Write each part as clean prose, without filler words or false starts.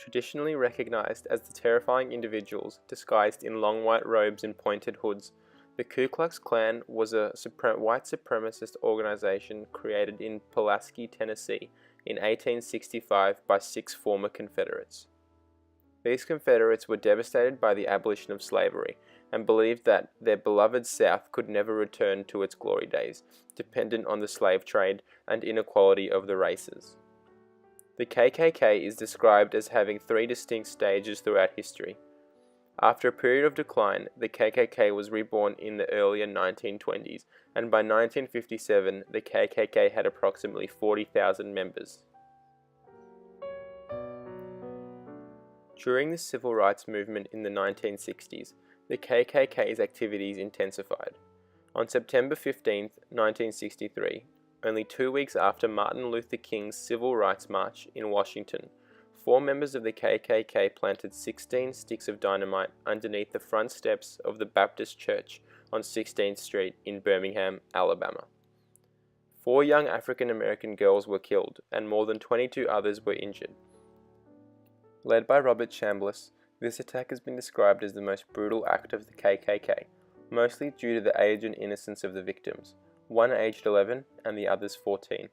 Traditionally recognized as the terrifying individuals disguised in long white robes and pointed hoods, the Ku Klux Klan was a white supremacist organization created in Pulaski, Tennessee in 1865 by 6 former Confederates. These Confederates were devastated by the abolition of slavery and believed that their beloved South could never return to its glory days, dependent on the slave trade and inequality of the races. The KKK is described as having 3 distinct stages throughout history. After a period of decline, the KKK was reborn in the earlier 1920s, and by 1957, the KKK had approximately 40,000 members. During the civil rights movement in the 1960s, the KKK's activities intensified. On September 15, 1963, only 2 weeks after Martin Luther King's Civil Rights March in Washington, 4 members of the KKK planted 16 sticks of dynamite underneath the front steps of the Baptist Church on 16th Street in Birmingham, Alabama. 4 young African American girls were killed, and more than 22 others were injured. Led by Robert Chambliss, this attack has been described as the most brutal act of the KKK, mostly due to the age and innocence of the victims, one aged 11 and the others 14.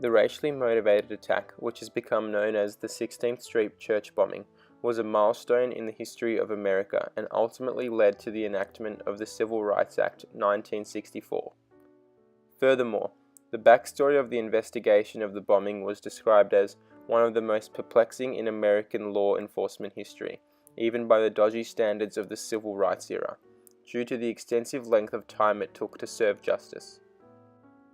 The racially motivated attack, which has become known as the 16th Street Church bombing, was a milestone in the history of America and ultimately led to the enactment of the Civil Rights Act 1964. Furthermore, the backstory of the investigation of the bombing was described as one of the most perplexing in American law enforcement history, even by the dodgy standards of the civil rights era, due to the extensive length of time it took to serve justice.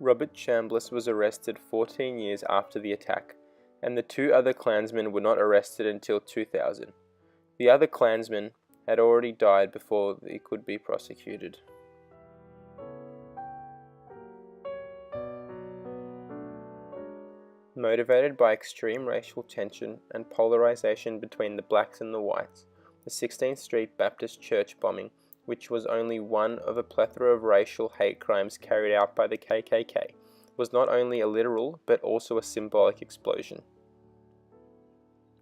Robert Chambliss was arrested 14 years after the attack, and the 2 other Klansmen were not arrested until 2000. The other Klansmen had already died before they could be prosecuted. Motivated by extreme racial tension and polarization between the blacks and the whites, the 16th Street Baptist Church bombing, which was only one of a plethora of racial hate crimes carried out by the KKK, was not only a literal but also a symbolic explosion.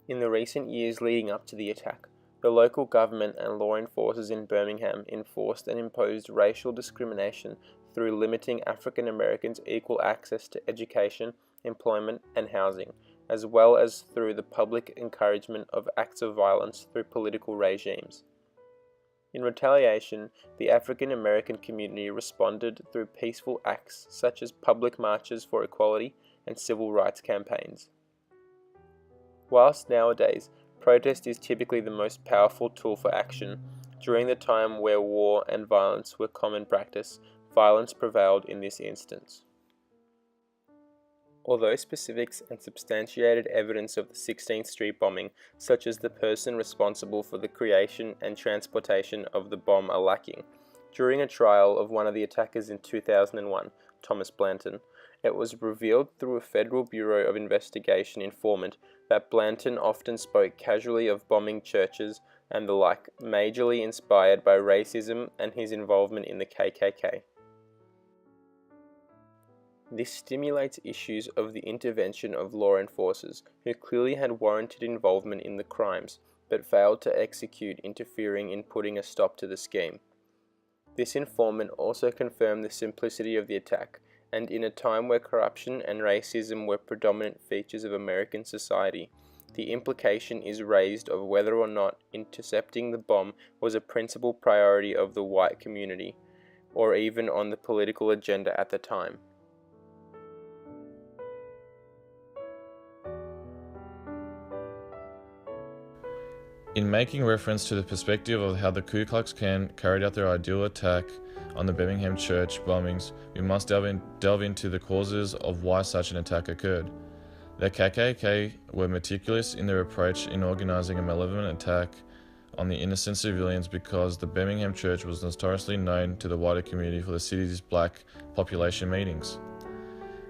In the recent years leading up to the attack, the local government and law enforcers in Birmingham enforced and imposed racial discrimination through limiting African Americans' equal access to education, employment, and housing, as well as through the public encouragement of acts of violence through political regimes. In retaliation, the African American community responded through peaceful acts such as public marches for equality and civil rights campaigns. Whilst nowadays, protest is typically the most powerful tool for action, during the time where war and violence were common practice, violence prevailed in this instance. Although specifics and substantiated evidence of the 16th Street bombing, such as the person responsible for the creation and transportation of the bomb, are lacking, during a trial of one of the attackers in 2001, Thomas Blanton, it was revealed through a Federal Bureau of Investigation informant that Blanton often spoke casually of bombing churches and the like, majorly inspired by racism and his involvement in the KKK. This stimulates issues of the intervention of law enforcers who clearly had warranted involvement in the crimes, but failed to execute, interfering in putting a stop to the scheme. This informant also confirmed the simplicity of the attack, and in a time where corruption and racism were predominant features of American society, the implication is raised of whether or not intercepting the bomb was a principal priority of the white community, or even on the political agenda at the time. In making reference to the perspective of how the Ku Klux Klan carried out their ideal attack on the Birmingham church bombings, we must delve into the causes of why such an attack occurred. The KKK were meticulous in their approach in organizing a malevolent attack on the innocent civilians because the Birmingham church was notoriously known to the wider community for the city's black population meetings.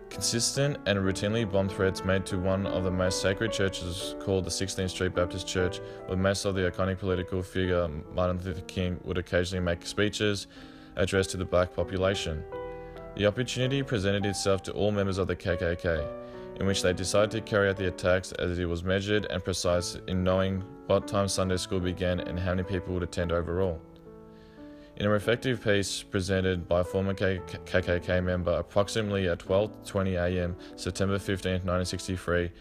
Consistent and routinely bomb threats made to one of the most sacred churches called the 16th Street Baptist Church, where most of the iconic political figure Martin Luther King would occasionally make speeches addressed to the black population. The opportunity presented itself to all members of the KKK. in which they decided to carry out the attacks as it was measured and precise in knowing what time Sunday school began and how many people would attend overall. In a reflective piece presented by a former KKK member, approximately at 12:20 a.m. September 15, 1963,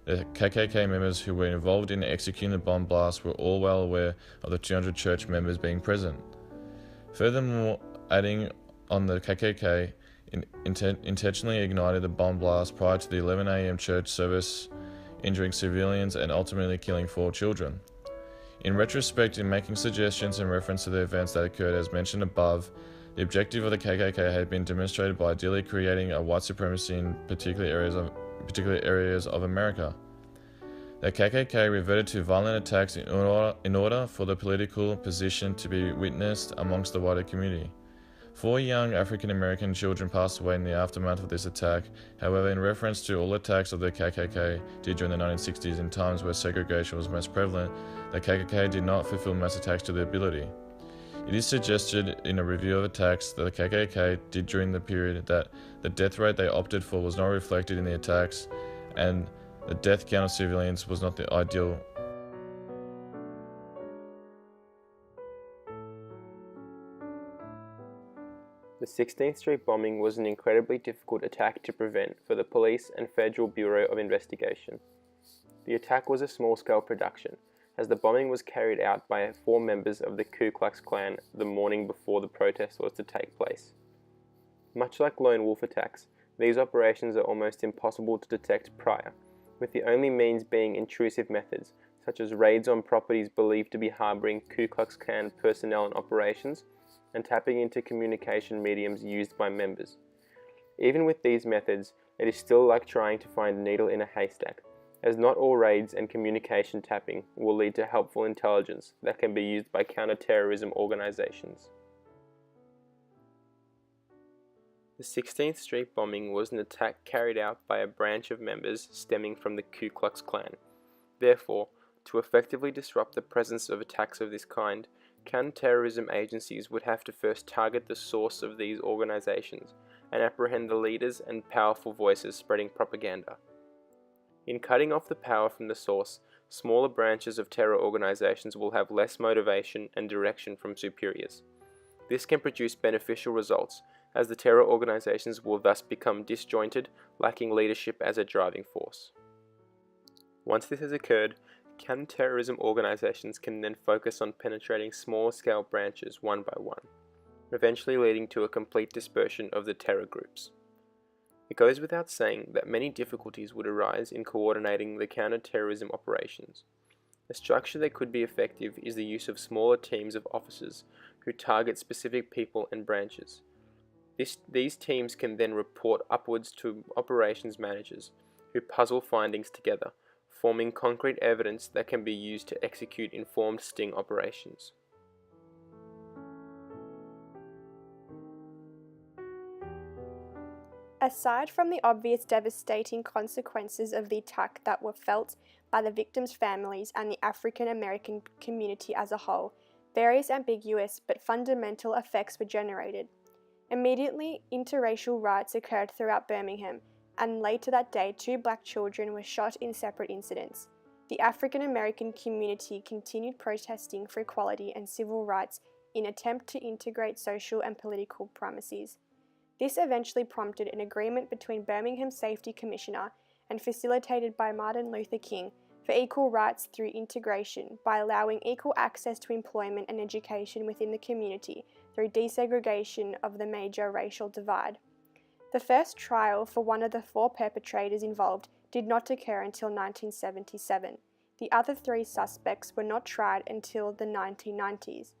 the KKK members who were involved in executing the bomb blast were all well aware of the 200 church members being present. Furthermore, adding on the KKK intentionally ignited the bomb blast prior to the 11 a.m. church service, injuring civilians and ultimately killing 4 children. In retrospect, in making suggestions in reference to the events that occurred as mentioned above, the objective of the KKK had been demonstrated by ideally creating a white supremacy in particular areas of America. The KKK reverted to violent attacks in order for the political position to be witnessed amongst the wider community. 4 young African American children passed away in the aftermath of this attack. However, in reference to all attacks of the KKK did during the 1960s in times where segregation was most prevalent, the KKK did not fulfill mass attacks to their ability. It is suggested in a review of attacks that the KKK did during the period that the death rate they opted for was not reflected in the attacks, and the death count of civilians was not the ideal. The 16th Street bombing was an incredibly difficult attack to prevent for the police and Federal Bureau of Investigation. The attack was a small-scale production, as the bombing was carried out by 4 members of the Ku Klux Klan the morning before the protest was to take place. Much like lone wolf attacks, these operations are almost impossible to detect prior, with the only means being intrusive methods, such as raids on properties believed to be harboring Ku Klux Klan personnel and operations, and tapping into communication mediums used by members. Even with these methods, it is still like trying to find a needle in a haystack, as not all raids and communication tapping will lead to helpful intelligence that can be used by counter-terrorism organizations. The 16th Street bombing was an attack carried out by a branch of members stemming from the Ku Klux Klan. Therefore, to effectively disrupt the presence of attacks of this kind, counter-terrorism agencies would have to first target the source of these organizations and apprehend the leaders and powerful voices spreading propaganda. In cutting off the power from the source, smaller branches of terror organizations will have less motivation and direction from superiors. This can produce beneficial results, as the terror organizations will thus become disjointed, lacking leadership as a driving force. Once this has occurred, counter-terrorism organizations can then focus on penetrating small-scale branches one by one, eventually leading to a complete dispersion of the terror groups. It goes without saying that many difficulties would arise in coordinating the counter-terrorism operations. A structure that could be effective is the use of smaller teams of officers who target specific people and branches. These teams can then report upwards to operations managers, who puzzle findings together, forming concrete evidence that can be used to execute informed sting operations. Aside from the obvious devastating consequences of the attack that were felt by the victims' families and the African American community as a whole, various ambiguous but fundamental effects were generated. Immediately, interracial riots occurred throughout Birmingham, and later that day 2 black children were shot in separate incidents. The African American community continued protesting for equality and civil rights in an attempt to integrate social and political premises. This eventually prompted an agreement between Birmingham's Safety Commissioner and facilitated by Martin Luther King for equal rights through integration by allowing equal access to employment and education within the community through desegregation of the major racial divide. The first trial for one of the 4 perpetrators involved did not occur until 1977. The other 3 suspects were not tried until the 1990s.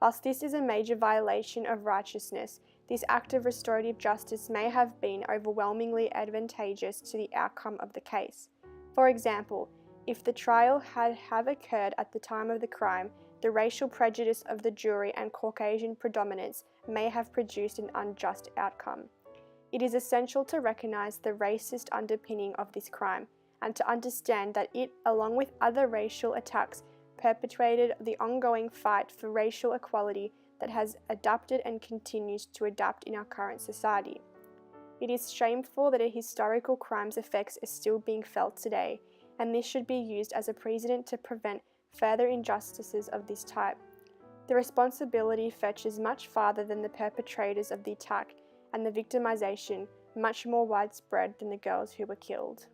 Whilst this is a major violation of righteousness, this act of restorative justice may have been overwhelmingly advantageous to the outcome of the case. For example, if the trial had occurred at the time of the crime, the racial prejudice of the jury and Caucasian predominance may have produced an unjust outcome. It is essential to recognize the racist underpinning of this crime and to understand that it, along with other racial attacks, perpetuated the ongoing fight for racial equality that has adapted and continues to adapt in our current society. It is shameful that a historical crime's effects are still being felt today, and this should be used as a precedent to prevent further injustices of this type. The responsibility fetches much farther than the perpetrators of the attack, and the victimization much more widespread than the girls who were killed.